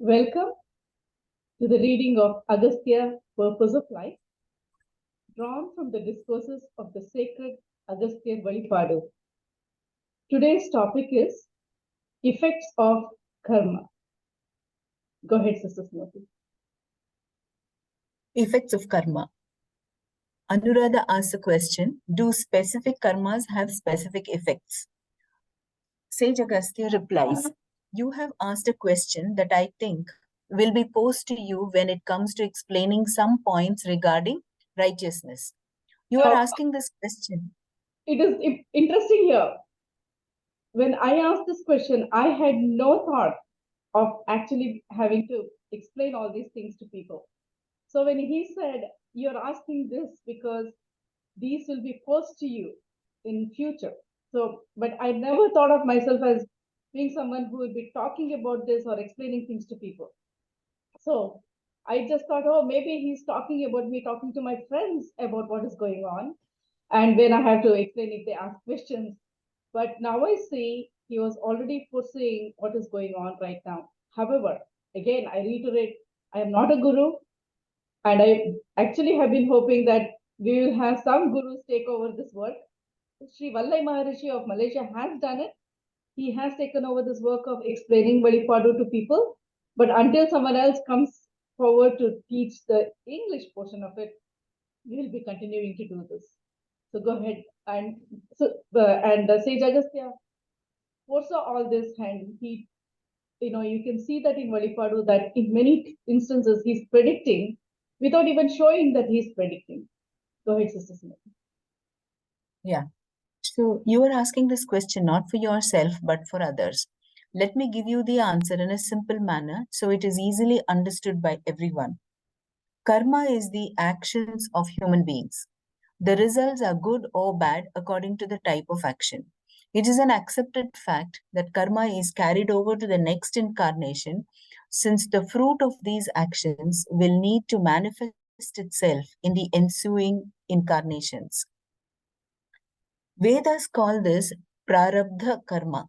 Welcome to the reading of Agastya, Purpose of Life, drawn from the discourses of the sacred Agastya Valipadu. Today's topic is effects of karma. Go ahead, Sister Smriti. Effects of karma. Anuradha asks a question, do specific karmas have specific effects? Sage Agastya replies, you have asked a question that I think will be posed to you when it comes to explaining some points regarding righteousness. You are asking this question. It is interesting here. When I asked this question, I had no thought of actually having to explain all these things to people. So when he said, you're asking this because these will be posed to you in future. So, but I never thought of myself as being someone who will be talking about this or explaining things to people. So I just thought, oh, maybe he's talking about me talking to my friends about what is going on. And then I have to explain if they ask questions. But now I see he was already foreseeing what is going on right now. However, again, I reiterate, I am not a guru. And I actually have been hoping that we will have some gurus take over this work. Sri Vallai Maharishi of Malaysia has done it. He has taken over this work of explaining Valipadu to people. But until someone else comes forward to teach the English portion of it, we will be continuing to do this. So go ahead. And so Sage Agastya foresaw all this, and he, you can see that in Valipadu that in many instances he's predicting without even showing that he's predicting. Go ahead, Sister Smith. Yeah. So you are asking this question not for yourself, but for others. Let me give you the answer in a simple manner so it is easily understood by everyone. Karma is the actions of human beings. The results are good or bad according to the type of action. It is an accepted fact that karma is carried over to the next incarnation, since the fruit of these actions will need to manifest itself in the ensuing incarnations. Vedas call this prarabdha karma.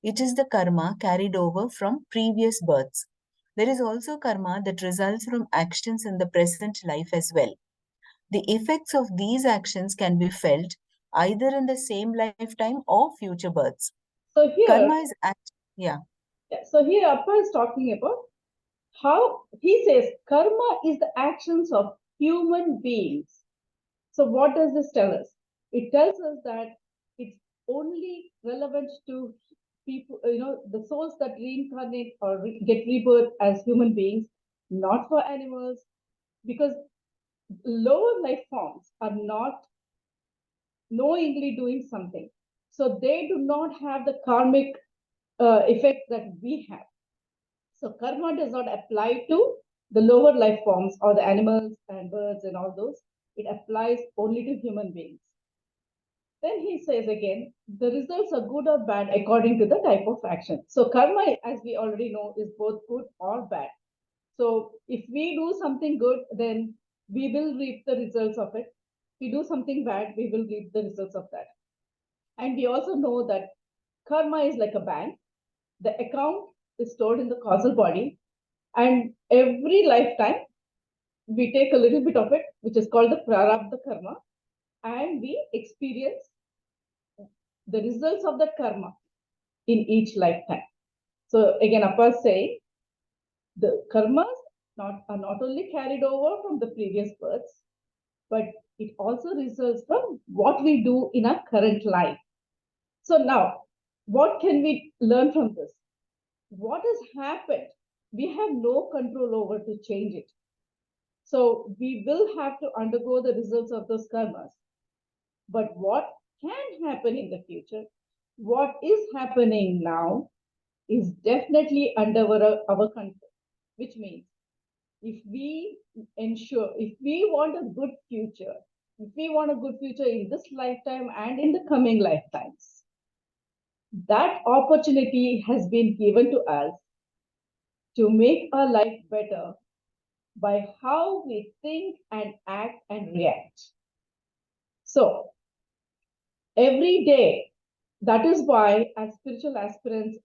It is the karma carried over from previous births. There is also karma that results from actions in the present life as well. The effects of these actions can be felt either in the same lifetime or future births. So here, karma is yeah. So here Appa is talking about how he says karma is the actions of human beings. So what does this tell us? It tells us that it's only relevant to people, the souls that reincarnate or get rebirth as human beings, not for animals, because lower life forms are not knowingly doing something. So they do not have the karmic effect that we have. So karma does not apply to the lower life forms or the animals and birds and all those. It applies only to human beings. Then he says again, the results are good or bad according to the type of action. So karma, as we already know, is both good or bad. So if we do something good, then we will reap the results of it. If we do something bad, we will reap the results of that. And we also know that karma is like a bank. The account is stored in the causal body, and every lifetime we take a little bit of it, which is called the prarabdha karma, and we experience the results of that karma in each lifetime. So again, Appa is saying the karmas are not only carried over from the previous births, but it also results from what we do in our current life. So now, what can we learn from this? What has happened? We have no control over to change it. So we will have to undergo the results of those karmas. But what can happen in the future, what is happening now, is definitely under our control, which means if we want a good future, if we want a good future in this lifetime and in the coming lifetimes, that opportunity has been given to us to make our life better by how we think and act and react. So every day, that is why as spiritual aspirants,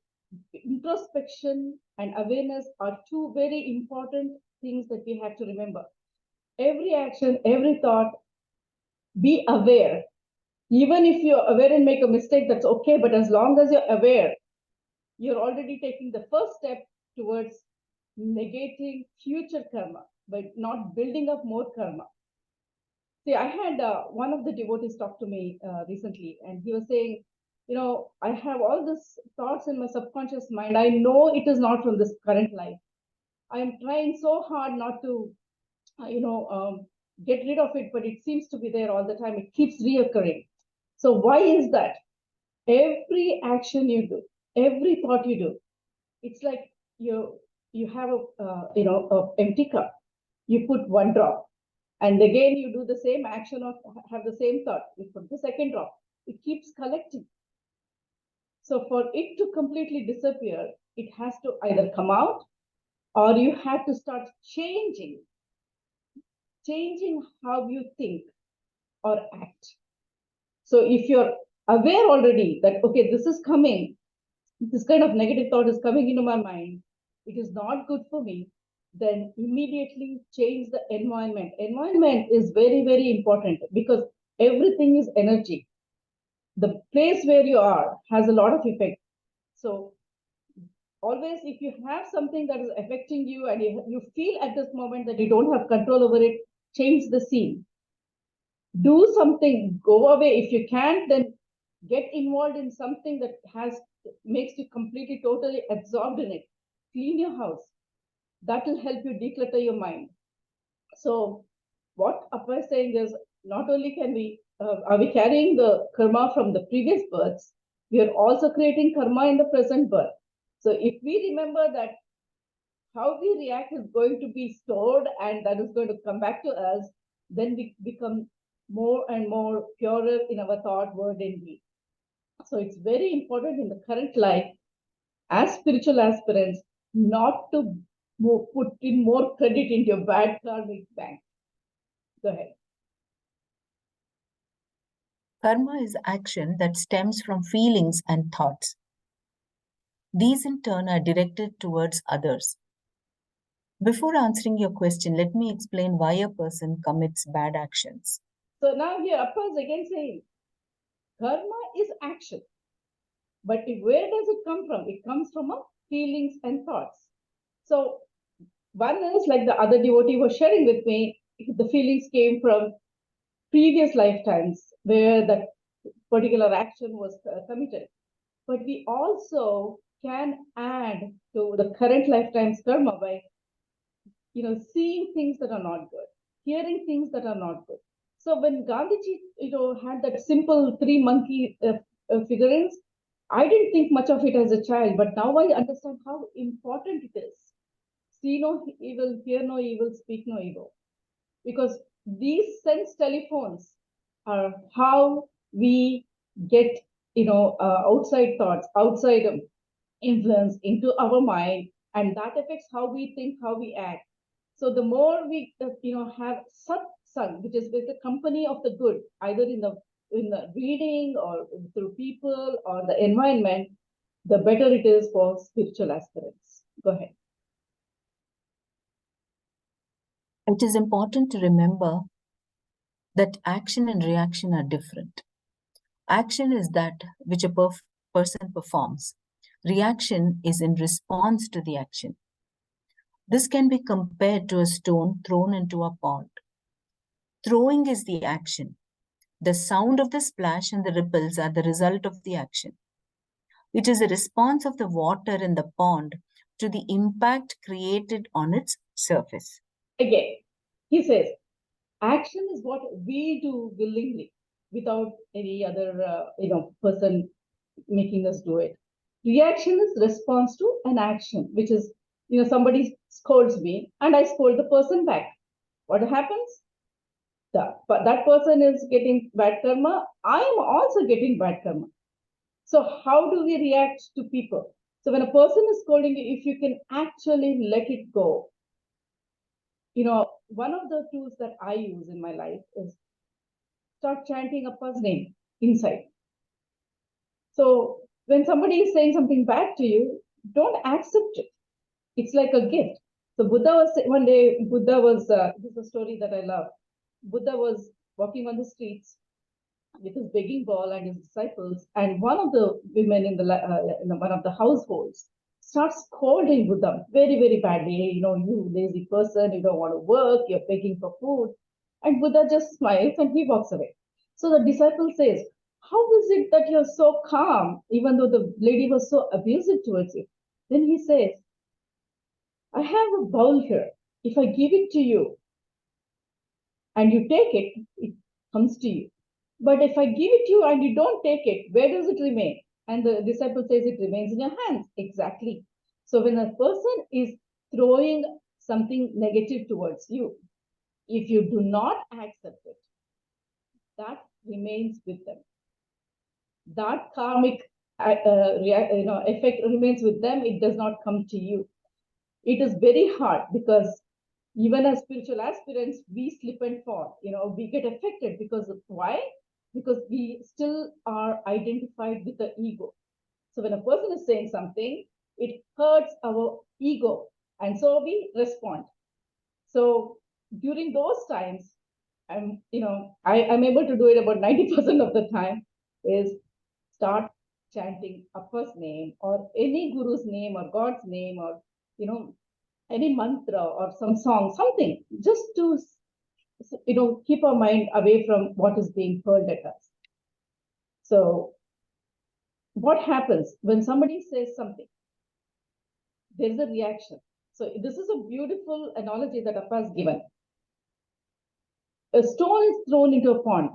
introspection and awareness are two very important things that we have to remember. Every action, every thought, be aware. Even if you're aware and make a mistake, that's okay. But as long as you're aware, you're already taking the first step towards negating future karma by not building up more karma. See, I had one of the devotees talk to me recently, and he was saying, I have all these thoughts in my subconscious mind. I know it is not from this current life. I am trying so hard not to, get rid of it, but it seems to be there all the time. It keeps reoccurring. So why is that? Every action you do, every thought you do, it's like you have a empty cup. You put one drop, and again you do the same action of have the same thought. You put the second drop. It keeps collecting. So for it to completely disappear, it has to either come out or you have to start changing how you think or act. So if you're aware already that, okay, this is coming, this kind of negative thought is coming into my mind, it is not good for me, then immediately change the environment. Environment is very, very important because everything is energy. The place where you are has a lot of effect. So always, if you have something that is affecting you and you feel at this moment that you don't have control over it, change the scene. Do something, go away. If you can't, then get involved in something that makes you completely, totally absorbed in it. Clean your house. That will help you declutter your mind. So what Appa is saying is, not only are we carrying the karma from the previous births, we are also creating karma in the present birth. So if we remember that how we react is going to be stored and that is going to come back to us, then we become more and more purer in our thought, word, and deed. So it's very important in the current life, as spiritual aspirants, not to put in more credit into your bad karmic bank. Go ahead. Karma is action that stems from feelings and thoughts. These in turn are directed towards others. Before answering your question, let me explain why a person commits bad actions. So now here Appa is again saying, karma is action. But where does it come from? It comes from our feelings and thoughts. So one is like the other devotee was sharing with me, the feelings came from previous lifetimes where that particular action was committed. But we also can add to the current lifetime's karma by, seeing things that are not good, hearing things that are not good. So when Gandhiji, had that simple three monkey figurines, I didn't think much of it as a child, but now I understand how important it is. See no evil, hear no evil, speak no evil. Because these sense telephones are how we get, outside thoughts, outside influence into our mind, and that affects how we think, how we act. So the more we, have satsang, which is with the company of the good, either in the reading or through people or the environment, the better it is for spiritual aspirants. Go ahead. It is important to remember that action and reaction are different. Action is that which a person performs. Reaction is in response to the action. This can be compared to a stone thrown into a pond. Throwing is the action. The sound of the splash and the ripples are the result of the action. It is a response of the water in the pond to the impact created on its surface. Again, he says, action is what we do willingly without any other, person making us do it. Reaction is response to an action, which is, somebody scolds me and I scold the person back. What happens? That person is getting bad karma. I am also getting bad karma. So how do we react to people? So when a person is scolding you, if you can actually let it go, one of the tools that I use in my life is start chanting Appa's name inside. So when somebody is saying something bad to you, don't accept it. It's like a gift. So Buddha was one day. Buddha was. This is a story that I love. Buddha was walking on the streets with his begging bowl and his disciples, and one of the women in one of the households starts scolding Buddha very, very badly. You know, you lazy person, you don't want to work, you're begging for food. And Buddha just smiles and he walks away. So the disciple says, how is it that you're so calm, even though the lady was so abusive towards you? Then he says, I have a bowl here. If I give it to you and you take it, it comes to you. But if I give it to you and you don't take it, where does it remain? And the disciple says it remains in your hands. Exactly. So when a person is throwing something negative towards you, if you do not accept it, that remains with them. That karmic effect remains with them. It does not come to you. It is very hard because even as spiritual aspirants, we slip and fall. You know, we get affected because of why? Because we still are identified with the ego. So when a person is saying something, it hurts our ego, and so we respond. So during those times, I'm able to do it about 90% of the time. Is start chanting Appa's name or any guru's name or God's name or you know any mantra or some song, something, just to keep our mind away from what is being hurled at us. So what happens when somebody says something? There's a reaction. So this is a beautiful analogy that Appa has given. A stone is thrown into a pond.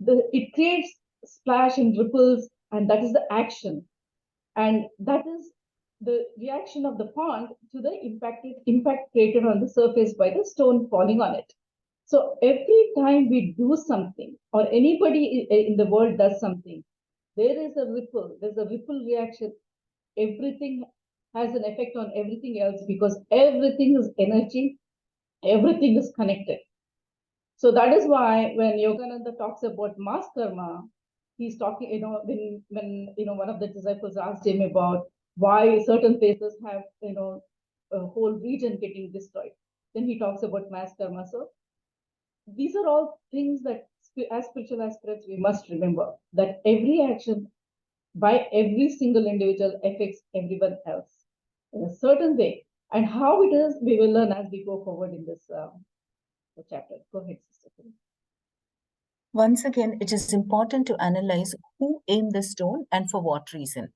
It creates splash and ripples, and that is the action. And that is the reaction of the pond to the impact created on the surface by the stone falling on it. So every time we do something or anybody in the world does something, there is a ripple, there's a ripple reaction. Everything has an effect on everything else because everything is energy, everything is connected. So that is why when Yogananda talks about mass karma, he's talking, when one of the disciples asked him about why certain places have, a whole region getting destroyed. Then he talks about mass karma. So these are all things that as spiritual aspirants, we must remember that every action by every single individual affects everyone else in a certain way. And how it is, we will learn as we go forward in this chapter. Go ahead, Sister. Once again, it is important to analyze who aimed the stone and for what reason.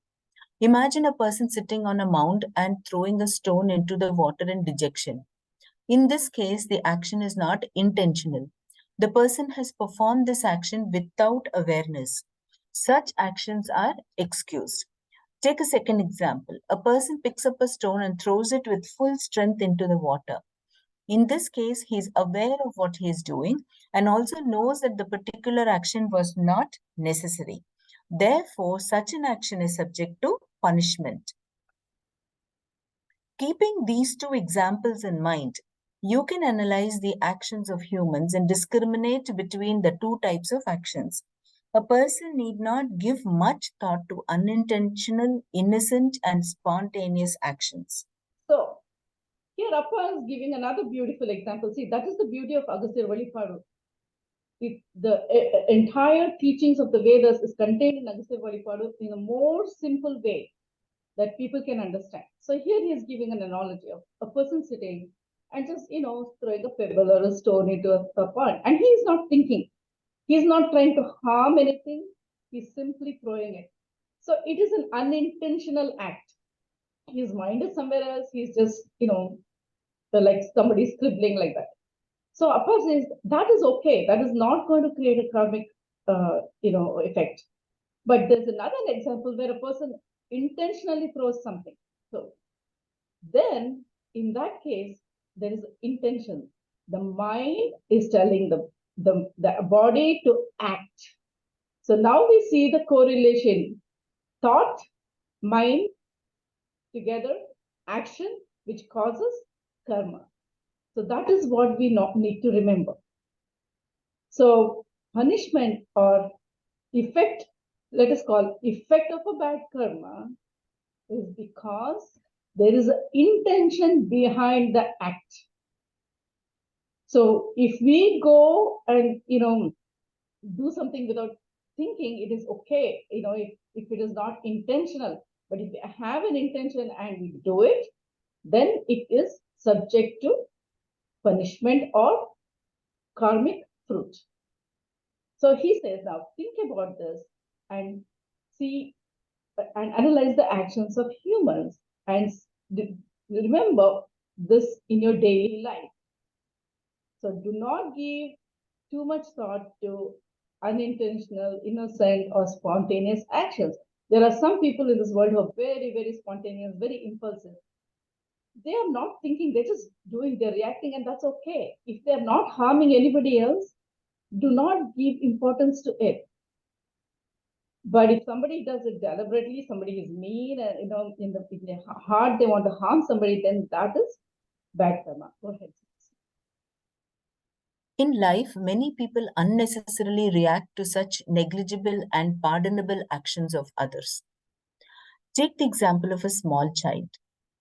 Imagine a person sitting on a mound and throwing a stone into the water in dejection. In this case, the action is not intentional. The person has performed this action without awareness. Such actions are excused. Take a second example. A person picks up a stone and throws it with full strength into the water. In this case, he is aware of what he is doing and also knows that the particular action was not necessary. Therefore, such an action is subject to punishment. Keeping these two examples in mind, you can analyze the actions of humans and discriminate between the two types of actions. A person need not give much thought to unintentional, innocent, and spontaneous actions. So here Appa is giving another beautiful example. See, that is the beauty of Agastya Valipadu. The entire teachings of the Vedas is contained in Agastya Valipadu in a more simple way that people can understand. So here he is giving an analogy of a person sitting and just, throwing a pebble or a stone into a pond. And he is not thinking. He is not trying to harm anything. He's simply throwing it. So it is an unintentional act. His mind is somewhere else. He's just, like somebody scribbling like that. So Appa says that is okay. That is not going to create a karmic, effect. But there's another example where a person intentionally throws something. So then, in that case, there is intention. The mind is telling the body to act. So now we see the correlation: thought, mind, together, action, which causes karma. So that is what we need to remember. So punishment or effect, let us call effect of a bad karma, is because there is an intention behind the act. So if we go and, do something without thinking, it is okay, if it is not intentional. But if we have an intention and we do it, then it is subject to punishment or karmic fruit. So he says, now think about this and see and analyze the actions of humans and remember this in your daily life. So do not give too much thought to unintentional, innocent, or spontaneous actions. There are some people in this world who are very, very spontaneous, very impulsive. They are not thinking, they're just doing, they're reacting, and that's okay. If they're not harming anybody else, do not give importance to it. But if somebody does it deliberately, somebody is mean, and in their heart they want to harm somebody, then that is bad karma. Go ahead. In life, many people unnecessarily react to such negligible and pardonable actions of others. Take the example of a small child.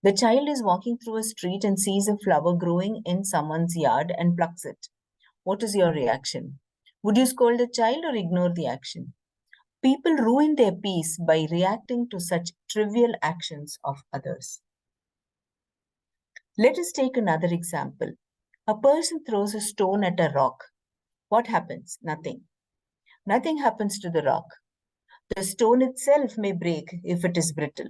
The child is walking through a street and sees a flower growing in someone's yard and plucks it. What is your reaction? Would you scold the child or ignore the action? People ruin their peace by reacting to such trivial actions of others. Let us take another example. A person throws a stone at a rock. What happens? Nothing. Nothing happens to the rock. The stone itself may break if it is brittle.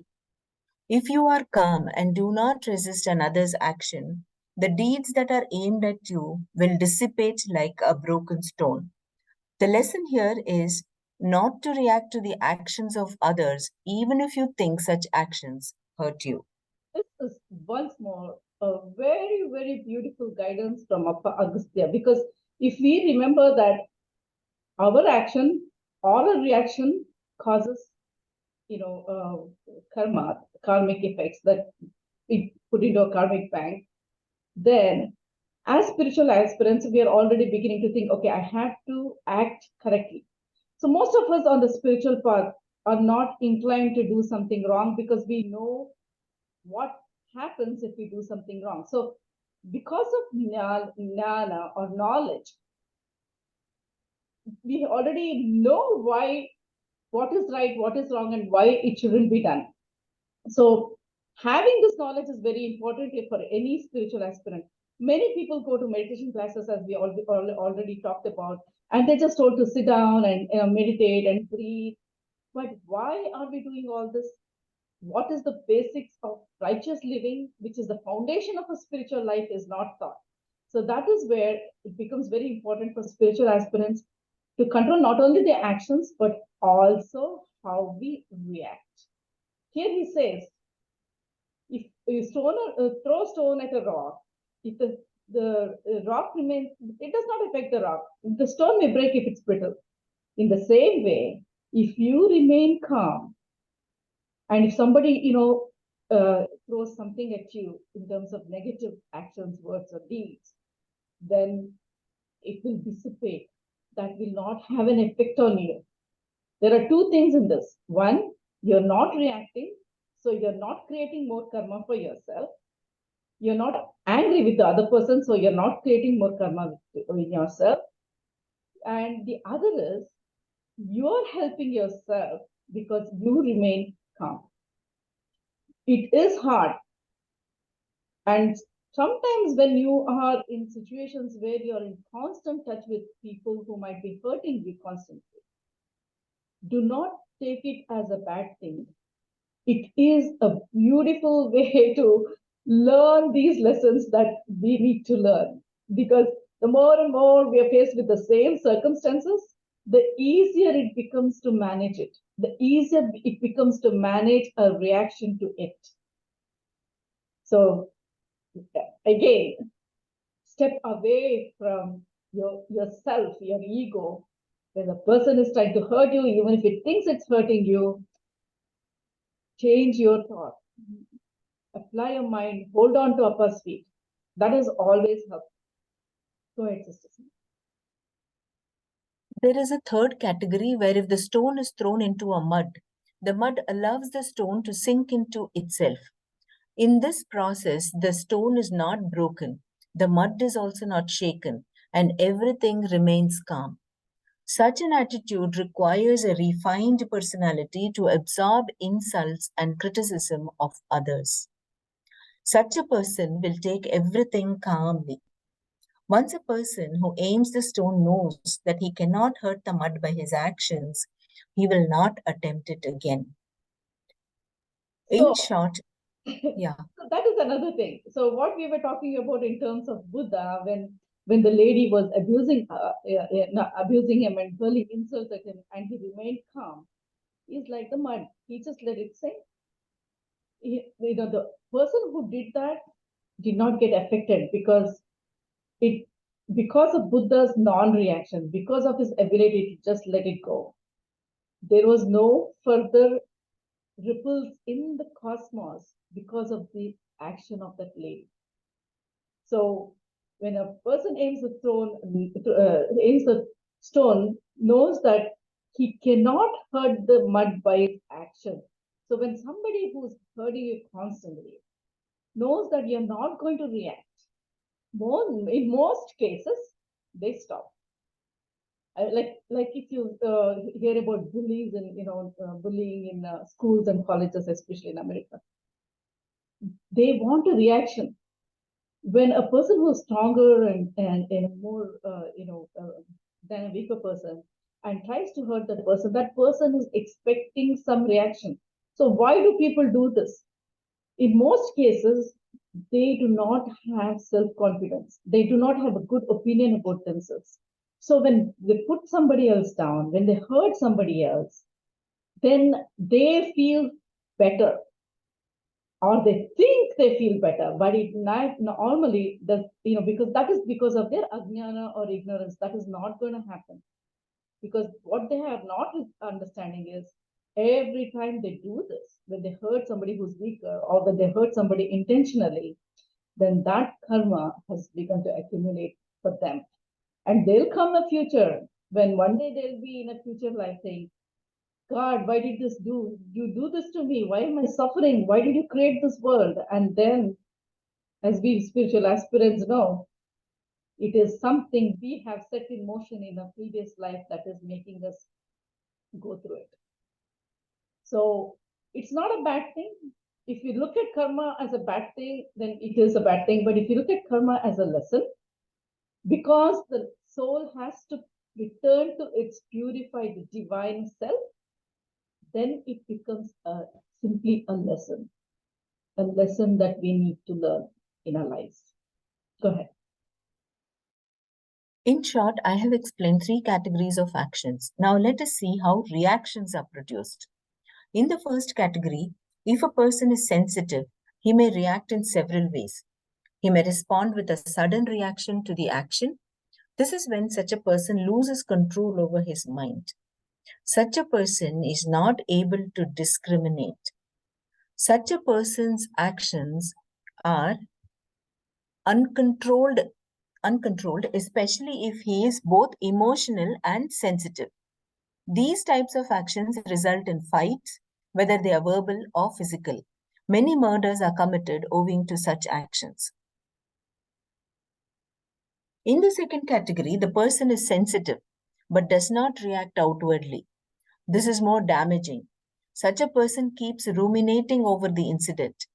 If you are calm and do not resist another's action, the deeds that are aimed at you will dissipate like a broken stone. The lesson here is not to react to the actions of others, even if you think such actions hurt you. This is once more a very, very beautiful guidance from Agastya, because if we remember that our action or a reaction causes, karmic effects that we put into a karmic bank, then as spiritual aspirants, we are already beginning to think, okay, I have to act correctly. So most of us on the spiritual path are not inclined to do something wrong because we know what happens if we do something wrong. So because of jnana or knowledge, we already know what is right, what is wrong, and why it shouldn't be done. So having this knowledge is very important for any spiritual aspirant. Many people go to meditation classes, as we already talked about, and they're just told to sit down and meditate and breathe. But why are we doing all this? What is the basics of righteous living, which is the foundation of a spiritual life, is not taught. So that is where it becomes very important for spiritual aspirants to control not only their actions, but also how we react. Here he says, if you throw stone at a rock, if the rock remains, it does not affect the rock. The stone may break if it's brittle. In the same way, if you remain calm, and if somebody, throws something at you in terms of negative actions, words, or deeds, then it will dissipate. That will not have an effect on you. There are two things in this. One, you're not reacting, so you're not creating more karma for yourself. You're not angry with the other person, so you're not creating more karma in yourself. And the other is, you're helping yourself because you remain calm. It is hard. And sometimes when you are in situations where you're in constant touch with people who might be hurting you constantly, do not take it as a bad thing. It is a beautiful way to learn these lessons that we need to learn, because the more and more we are faced with the same circumstances, the easier it becomes to manage it, the easier it becomes to manage a reaction to it. So again, step away from yourself, your ego. When a person is trying to hurt you, even if it thinks it's hurting you, change your thought. Apply your mind, hold on to upper feet. That is always helpful. Go ahead, sister. There is a third category where if the stone is thrown into a mud, The mud allows the stone to sink into itself. In this process, the stone is not broken, the mud is also not shaken, and everything remains calm. Such an attitude requires a refined personality to absorb insults and criticism of others. Such a person will take everything calmly. Once a person who aims the stone knows that he cannot hurt the mud by his actions, he will not attempt it again. In So, short, yeah. so that is another thing. So what we were talking about in terms of Buddha, when the lady was abusing no, abusing him and hurling insults at him, and he remained calm, is like the mud. He just let it sink. The person who did that did not get affected it because of Buddha's non-reaction, because of his ability to just let it go. There was no further ripples in the cosmos because of the action of that lady. So when a person aims the stone, knows that he cannot hurt the mud by its action. So when somebody who's hurting you constantly knows that you're not going to react, in most cases, they stop. Like if you hear about bullies and bullying in schools and colleges, especially in America, they want a reaction. When a person who's stronger and more than a weaker person and tries to hurt that person is expecting some reaction. So why do people do this? In most cases, they do not have self-confidence. They do not have a good opinion about themselves. So when they put somebody else down, when they hurt somebody else, then they feel better, or they think they feel better, but it not normally does, because that is because of their ajnana or ignorance. That is not going to happen, because what they have not understanding is every time they do this, when they hurt somebody who's weaker or when they hurt somebody intentionally, then that karma has begun to accumulate for them. And there'll come a future when one day they'll be in a future life saying, God, why did you do this to me? Why am I suffering? Why did you create this world? And then, as we spiritual aspirants know, it is something we have set in motion in a previous life that is making us go through it. So it's not a bad thing. If you look at karma as a bad thing, then it is a bad thing. But if you look at karma as a lesson, because the soul has to return to its purified divine self, then it becomes simply a lesson that we need to learn in our lives. Go ahead. In short, I have explained three categories of actions. Now let us see how reactions are produced. In the first category, if a person is sensitive, he may react in several ways. He may respond with a sudden reaction to the action. This is when such a person loses control over his mind. Such a person is not able to discriminate. Such a person's actions are uncontrolled, especially if he is both emotional and sensitive. These types of actions result in fights, whether they are verbal or physical. Many murders are committed owing to such actions. In the second category, the person is sensitive but does not react outwardly. This is more damaging. Such a person keeps ruminating over the incident.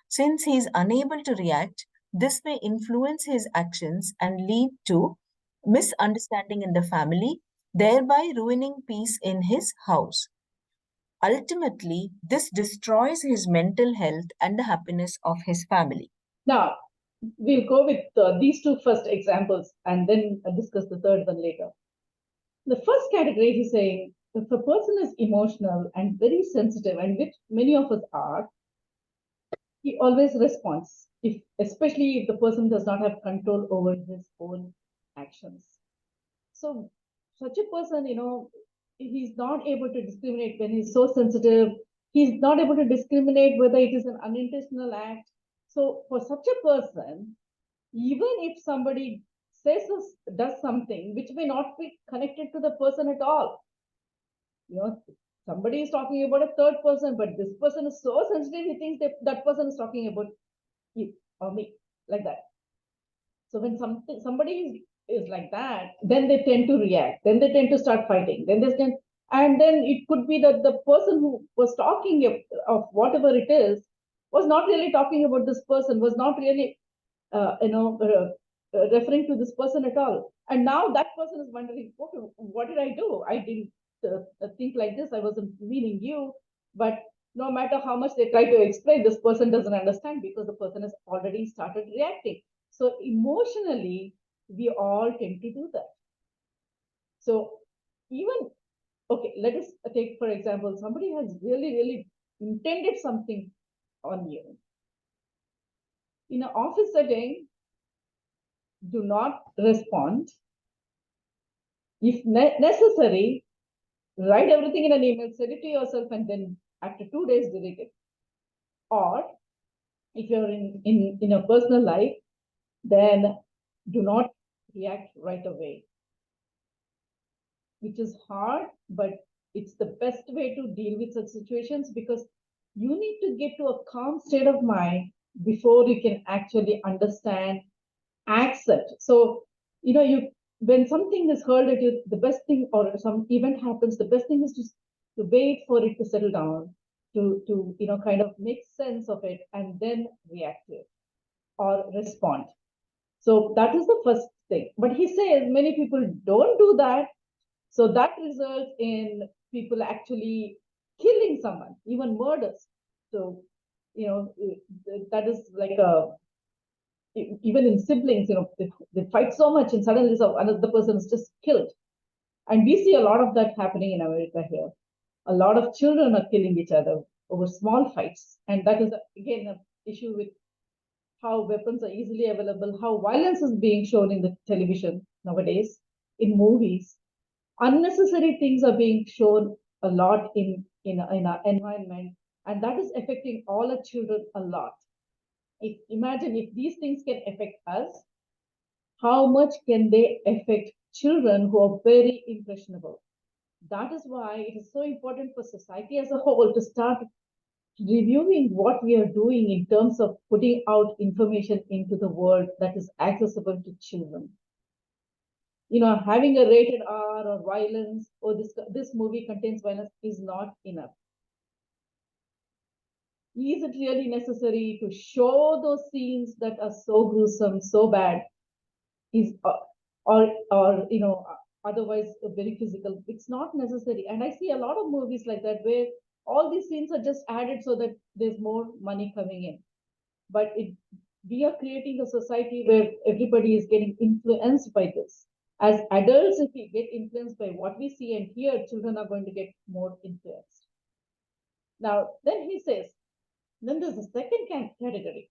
Since he is unable to react, this may influence his actions and lead to misunderstanding in the family, thereby ruining peace in his house. Ultimately, this destroys his mental health and the happiness of his family. Now, we'll go with these two first examples and then discuss the third one later. The first category is saying if a person is emotional and very sensitive, and which many of us are, he always responds, especially if the person does not have control over his own actions. So such a person, he's not able to discriminate when he's so sensitive. He's not able to discriminate whether it is an unintentional act. So for such a person, even if somebody does something which may not be connected to the person at all, Somebody is talking about a third person, but this person is so sensitive, he thinks that person is talking about you or me, like that. So when somebody is like that, then they tend to react. Then they tend to start fighting. And then it could be that the person who was talking of whatever it is was not really talking about this person, was not really, referring to this person at all. And now that person is wondering, okay, what did I do? I didn't think like this. I wasn't meaning you. But no matter how much they try to explain, this person doesn't understand because the person has already started reacting. So emotionally, we all tend to do that. So even, okay, let us take, for example, somebody has really, really intended something on you. In an office setting, do not respond. If necessary, write everything in an email, send it to yourself, and then after 2 days, delete it. Or if you're in a personal life, then do not react right away, which is hard, but it's the best way to deal with such situations because you need to get to a calm state of mind before you can actually understand, accept. So, you when something is hurled at you, the best thing, or some event happens, the best thing is to wait for it to settle down, to kind of make sense of it and then react to it or respond. So that is the first thing. But he says many people don't do that. So that results in people actually killing someone, even murders. So, that is like even in siblings, they fight so much and suddenly another person is just killed. And we see a lot of that happening in America here. A lot of children are killing each other over small fights. And that is, again, an issue with how weapons are easily available, how violence is being shown in the television nowadays, in movies. Unnecessary things are being shown a lot in our environment, and that is affecting all our children a lot. Imagine if these things can affect us, how much can they affect children who are very impressionable? That is why it is so important for society as a whole to start reviewing what we are doing in terms of putting out information into the world that is accessible to children. Having a rated R or violence or this movie contains violence is not enough. Is it really necessary to show those scenes that are so gruesome, so bad, is or otherwise very physical? It's not necessary. And I see a lot of movies like that where all these scenes are just added so that there's more money coming in. But we are creating a society where everybody is getting influenced by this. As adults, if we get influenced by what we see and hear, children are going to get more influenced. Now, then he says, then there's a second category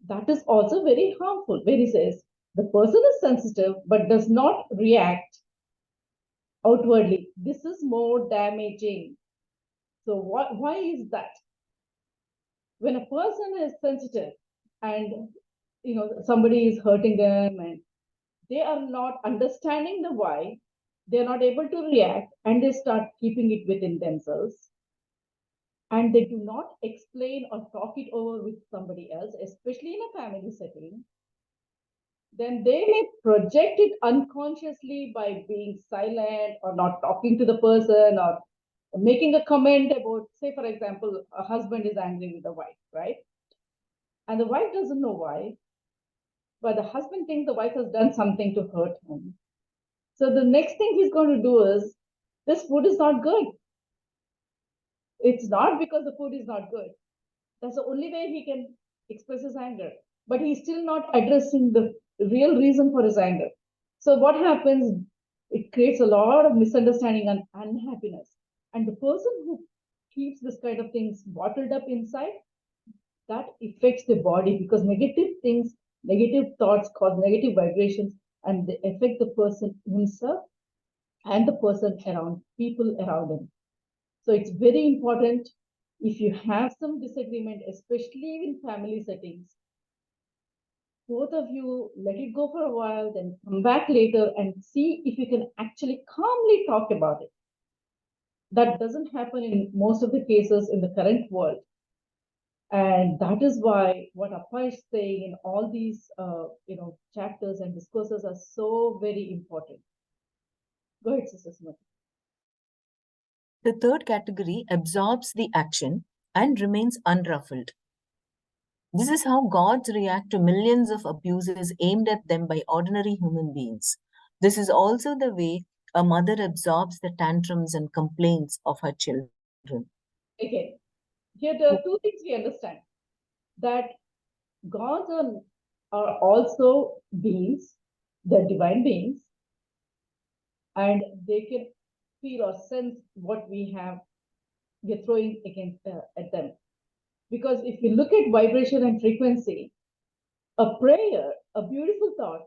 that is also very harmful, where he says the person is sensitive but does not react outwardly. This is more damaging. So why is that? When a person is sensitive and somebody is hurting them and they are not understanding the why, they're not able to react, and they start keeping it within themselves, and they do not explain or talk it over with somebody else, especially in a family setting, then they may project it unconsciously by being silent or not talking to the person or making a comment about, say, for example, a husband is angry with the wife, right? And the wife doesn't know why, but the husband thinks the wife has done something to hurt him. So the next thing he's going to do is, this food is not good. It's not because the food is not good. That's the only way he can express his anger. But he's still not addressing the real reason for his anger. So what happens? It creates a lot of misunderstanding and unhappiness. And the person who keeps this kind of things bottled up inside, that affects the body because negative things, negative thoughts cause negative vibrations, and they affect the person himself and the person around, people around him. So it's very important, if you have some disagreement, especially in family settings, both of you let it go for a while, then come back later and see if you can actually calmly talk about it. That doesn't happen in most of the cases in the current world. And that is why what Appa is saying in all these, chapters and discourses are so very important. Go ahead, Sister Sumati. The third category absorbs the action and remains unruffled. This is how gods react to millions of abuses aimed at them by ordinary human beings. This is also the way a mother absorbs the tantrums and complaints of her children. Again, here there are two things we understand. That gods are also beings, they're divine beings, and they can feel or sense what we're throwing against at them. Because if you look at vibration and frequency, a prayer, a beautiful thought,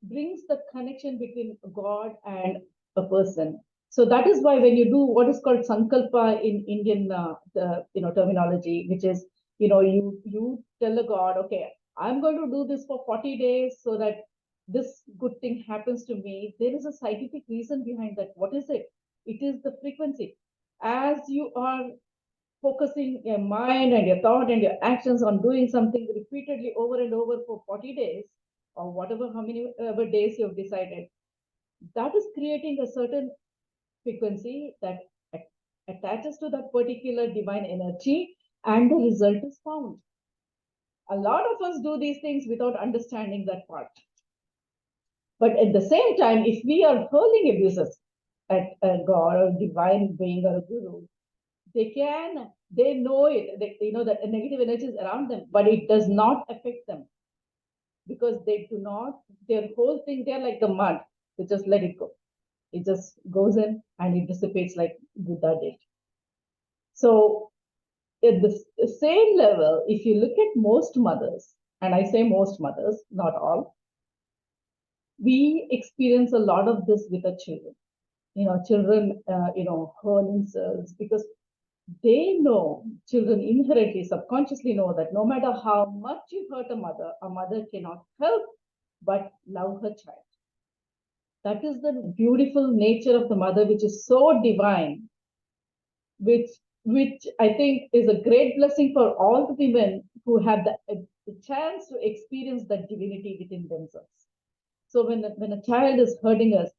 brings the connection between God and a person. So that is why when you do what is called sankalpa in Indian terminology, which is you tell a God, okay, I'm going to do this for 40 days so that this good thing happens to me. There is a scientific reason behind that. What is it? It is the frequency. As you are focusing your mind and your thought and your actions on doing something repeatedly over and over for 40 days or whatever, how many ever days you've decided, that is creating a certain frequency that attaches to that particular divine energy, and the result is found. A lot of us do these things without understanding that part. But at the same time, if we are hurling abuses at a god or a divine being or a guru, they know it, they know that negative energy is around them, but it does not affect them because they do not, their whole thing, they're like the mud, they just let it go. It just goes in and it dissipates like Buddha did. So at the same level, if you look at most mothers, and I say most mothers, not all, we experience a lot of this with our children. Children, hurl themselves because they know, children inherently, subconsciously know that no matter how much you hurt a mother cannot help but love her child. That is the beautiful nature of the mother, which is so divine, which I think is a great blessing for all the women who have the chance to experience that divinity within themselves. So when a child is hurting us,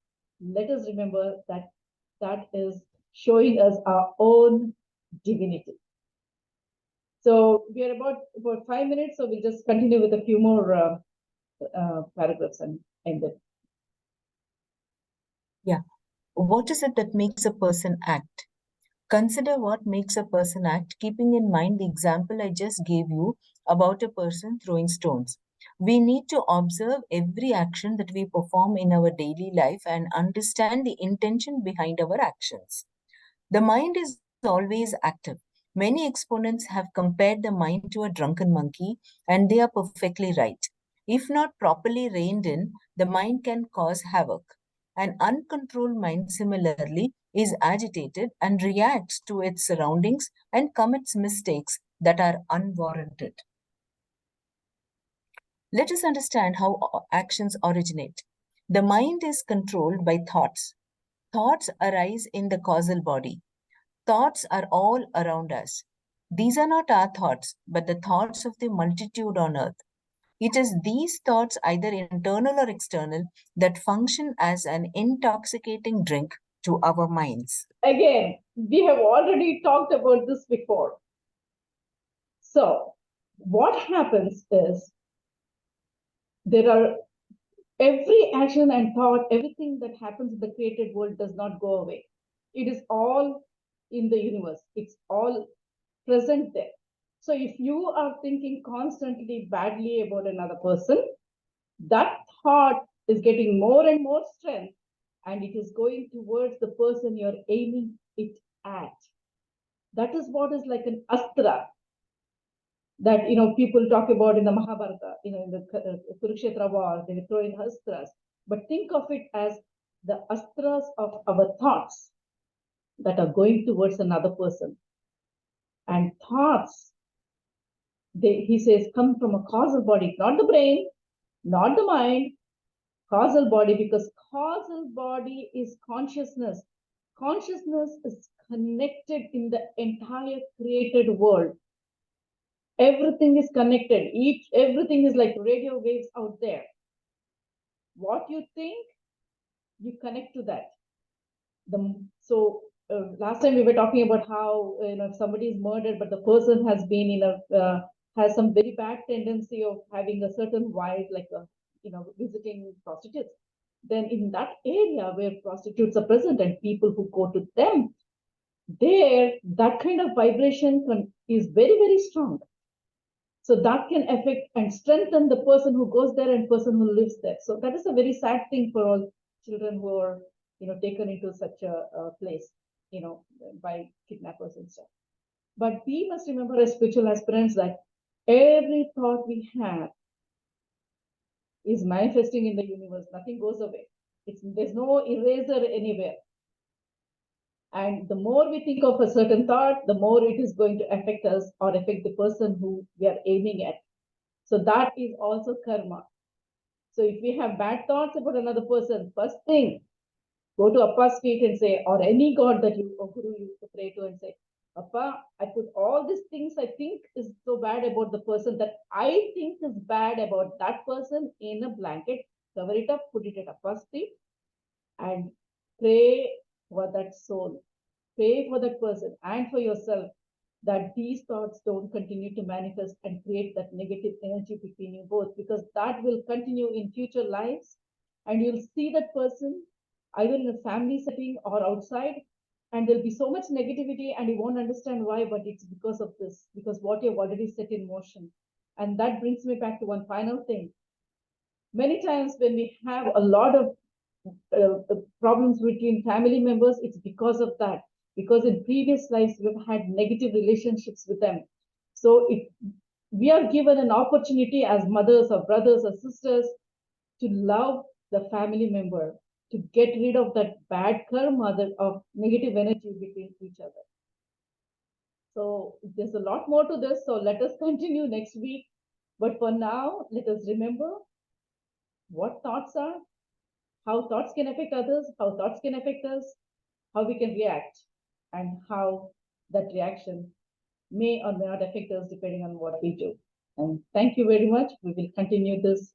let us remember that is showing us our own divinity. So we are about 5 minutes, so we'll just continue with a few more paragraphs and end it. Yeah. What is it that makes a person act? Consider what makes a person act, keeping in mind the example I just gave you about a person throwing stones. We need to observe every action that we perform in our daily life and understand the intention behind our actions. The mind is always active. Many exponents have compared the mind to a drunken monkey, and they are perfectly right. If not properly reined in, the mind can cause havoc. An uncontrolled mind, similarly, is agitated and reacts to its surroundings and commits mistakes that are unwarranted. Let us understand how actions originate. The mind is controlled by thoughts. Thoughts arise in the causal body. Thoughts are all around us. These are not our thoughts, but the thoughts of the multitude on earth. It is these thoughts, either internal or external, that function as an intoxicating drink to our minds. Again, we have already talked about this before. So what happens is every action and thought, everything that happens in the created world does not go away. It is all in the universe. It's all present there. So if you are thinking constantly badly about another person, that thought is getting more and more strength, and it is going towards the person you're aiming it at. That is what is like an astra that people talk about in the Mahabharata, in the Kurukshetra war, they throw in astras. But think of it as the astras of our thoughts that are going towards another person. And thoughts, he says, come from a causal body, not the brain, not the mind, causal body, because causal body is consciousness. Consciousness is connected in the entire created world. Everything is connected. Everything is like radio waves out there. What you think, you connect to that. Last time we were talking about how if somebody is murdered, but the person has been in a has some very bad tendency of having a certain wife, like visiting prostitutes. Then in that area where prostitutes are present and people who go to them, there that kind of vibration is very, very strong. So that can affect and strengthen the person who goes there and person who lives there. So that is a very sad thing for all children who are taken into such a place by kidnappers and stuff. But we must remember as spiritual aspirants that every thought we have is manifesting in the universe. Nothing goes away. There's no eraser anywhere. And the more we think of a certain thought, the more it is going to affect us or affect the person who we are aiming at. So that is also karma. So if we have bad thoughts about another person, first thing, go to Appa's feet and say, or any god that you or guru you pray to and say, Appa, I put all these things I think is so bad about the person that I think is bad about that person in a blanket, cover it up, put it at Appa's feet, and pray for that soul. Pray for that person and for yourself that these thoughts don't continue to manifest and create that negative energy between you both, because that will continue in future lives and you'll see that person either in a family setting or outside, and there'll be so much negativity and you won't understand why, but it's because of this, because what you've already set in motion. And that brings me back to one final thing. Many times when we have a lot of problems between family members, it's because of that. Because in previous lives, we've had negative relationships with them. So if we are given an opportunity as mothers or brothers or sisters to love the family member, to get rid of that bad karma of negative energy between each other. So there's a lot more to this. So let us continue next week. But for now, let us remember what thoughts are, how thoughts can affect others, how thoughts can affect us, how we can react, and how that reaction may or may not affect us depending on what we do. And thank you very much. We will continue this